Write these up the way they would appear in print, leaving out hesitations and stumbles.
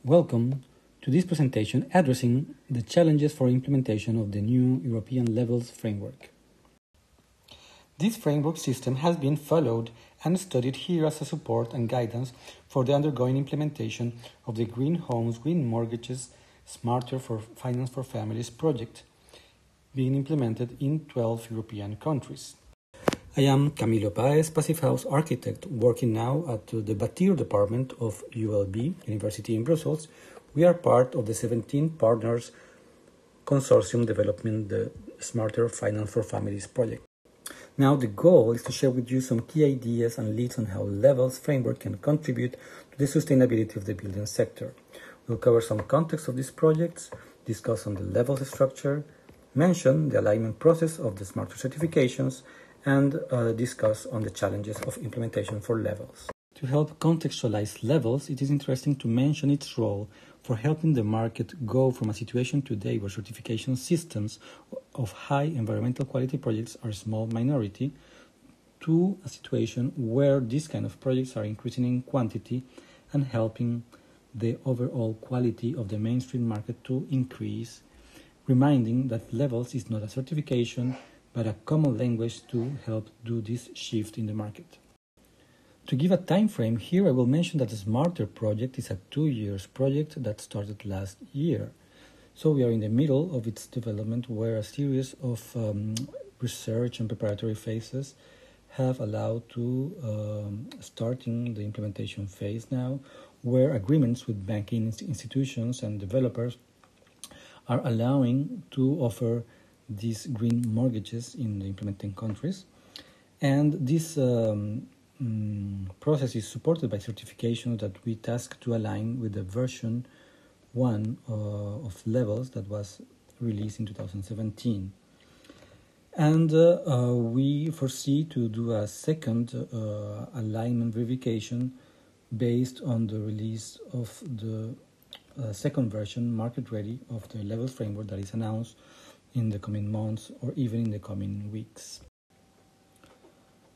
Welcome to this presentation addressing the challenges for implementation of the new European Levels Framework. This framework system has been followed and studied here as a support and guidance for the undergoing implementation of the Green Homes, Green Mortgages, Smarter for Finance for Families project, being implemented in 12 European countries. I am Camilo Páez, Passive House architect, working now at the Batir department of ULB, University in Brussels. We are part of the 17 partners consortium developing the Smarter Finance for Families project. Now the goal is to share with you some key ideas and leads on how Levels framework can contribute to the sustainability of the building sector. We'll cover some context of these projects, discuss on the Levels structure, mention the alignment process of the Smarter certifications, and discuss on the challenges of implementation for Levels. To help contextualize Levels, it is interesting to mention its role for helping the market go from a situation today where certification systems of high environmental quality projects are a small minority to a situation where these kind of projects are increasing in quantity and helping the overall quality of the mainstream market to increase, reminding that Levels is not a certification but a common language to help do this shift in the market. To give a time frame, here I will mention that the Smarter project is a 2-year project that started last year. So we are in the middle of its development, where a series of research and preparatory phases have allowed to starting the implementation phase now, where agreements with banking institutions and developers are allowing to offer these green mortgages in the implementing countries. And this process is supported by certifications that we task to align with the version 1 of Levels that was released in 2017. And we foresee to do a second alignment verification based on the release of the second version, market ready, of the Levels framework that is announced in the coming months or even in the coming weeks.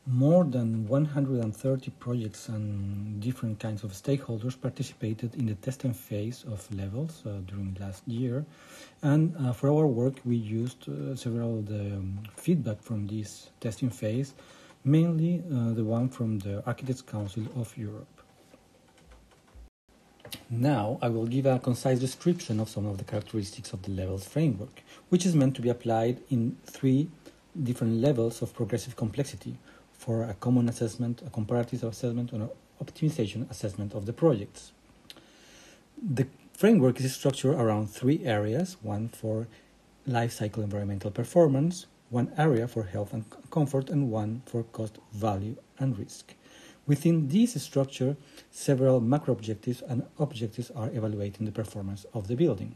More than 130 projects and different kinds of stakeholders participated in the testing phase of Levels during last year, and for our work we used several of the feedback from this testing phase, mainly the one from the Architects Council of Europe. Now I will give a concise description of some of the characteristics of the Levels framework, which is meant to be applied in 3 different levels of progressive complexity for a common assessment, a comparative assessment, and an optimization assessment of the projects. The framework is structured around 3 areas: one for life cycle environmental performance, one area for health and comfort, and one for cost, value, and risk. Within this structure, several macro objectives and objectives are evaluating the performance of the building.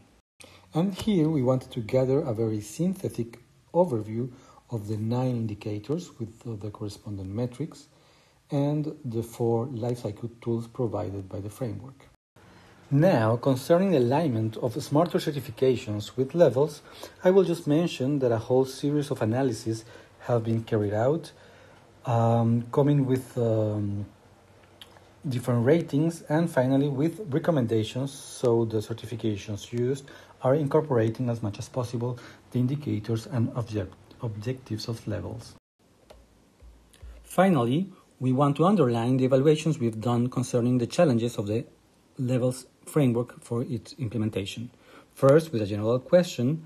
And here we wanted to gather a very synthetic overview of the 9 indicators with the corresponding metrics and the 4 lifecycle tools provided by the framework. Now, concerning the alignment of Smarter certifications with Levels, I will just mention that a whole series of analyses have been carried out, coming with different ratings and finally with recommendations, so the certifications used are incorporating as much as possible the indicators and objectives of Levels. Finally, we want to underline the evaluations we've done concerning the challenges of the Levels framework for its implementation. First, with a general question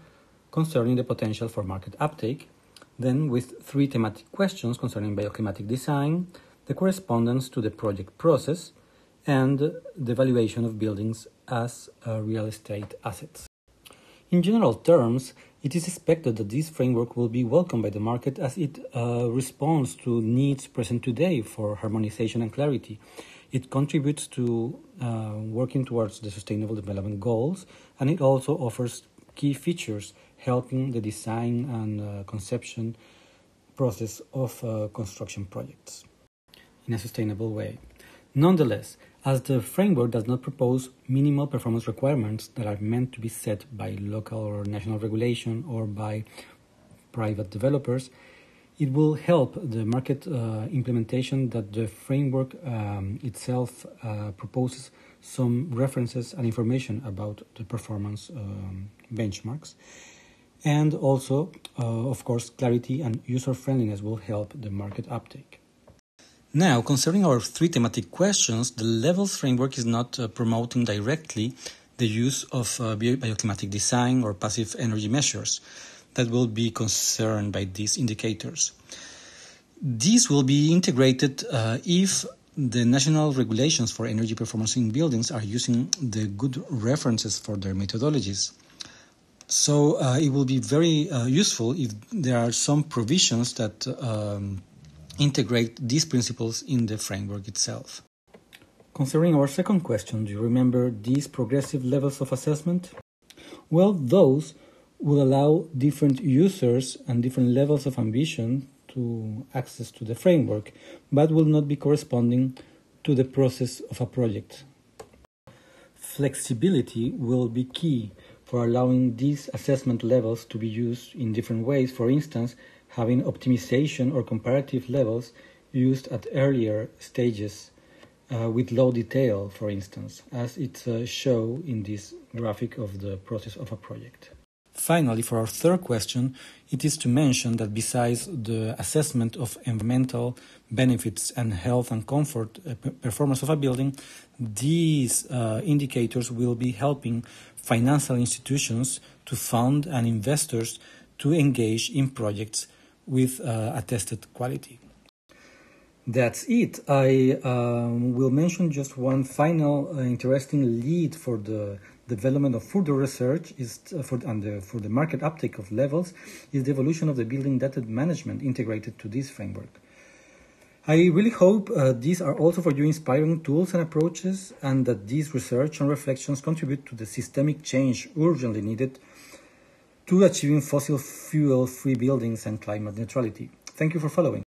concerning the potential for market uptake, then with 3 thematic questions concerning bioclimatic design, the correspondence to the project process, and the evaluation of buildings as real estate assets. In general terms, it is expected that this framework will be welcomed by the market as it responds to needs present today for harmonization and clarity. It contributes to working towards the Sustainable Development Goals, and it also offers key features helping the design and conception process of construction projects in a sustainable way. Nonetheless, as the framework does not propose minimal performance requirements that are meant to be set by local or national regulation or by private developers, it will help the market implementation that the framework itself proposes some references and information about the performance benchmarks. And also, of course, clarity and user-friendliness will help the market uptake. Now, concerning our three thematic questions, the levels framework is not promoting directly the use of bioclimatic design or passive energy measures that will be concerned by these indicators. These will be integrated if the national regulations for energy performance in buildings are using the good references for their methodologies. So it will be very useful if there are some provisions that integrate these principles in the framework itself. Concerning our second question, do you remember these progressive levels of assessment? Well, those will allow different users and different levels of ambition to access to the framework, but will not be corresponding to the process of a project. Flexibility will be key for allowing these assessment levels to be used in different ways. For instance, having optimization or comparative levels used at earlier stages with low detail, for instance, as it's shown in this graphic of the process of a project. Finally, for our third question, it is to mention that besides the assessment of environmental benefits and health and comfort performance of a building, these indicators will be helping financial institutions to fund and investors to engage in projects with attested quality. That's it. I will mention just one final interesting lead for the development of further research for the market uptake of levels is the evolution of the building data management integrated to this framework. I really hope these are also for you inspiring tools and approaches, and that these research and reflections contribute to the systemic change urgently needed to achieving fossil fuel-free buildings and climate neutrality. Thank you for following.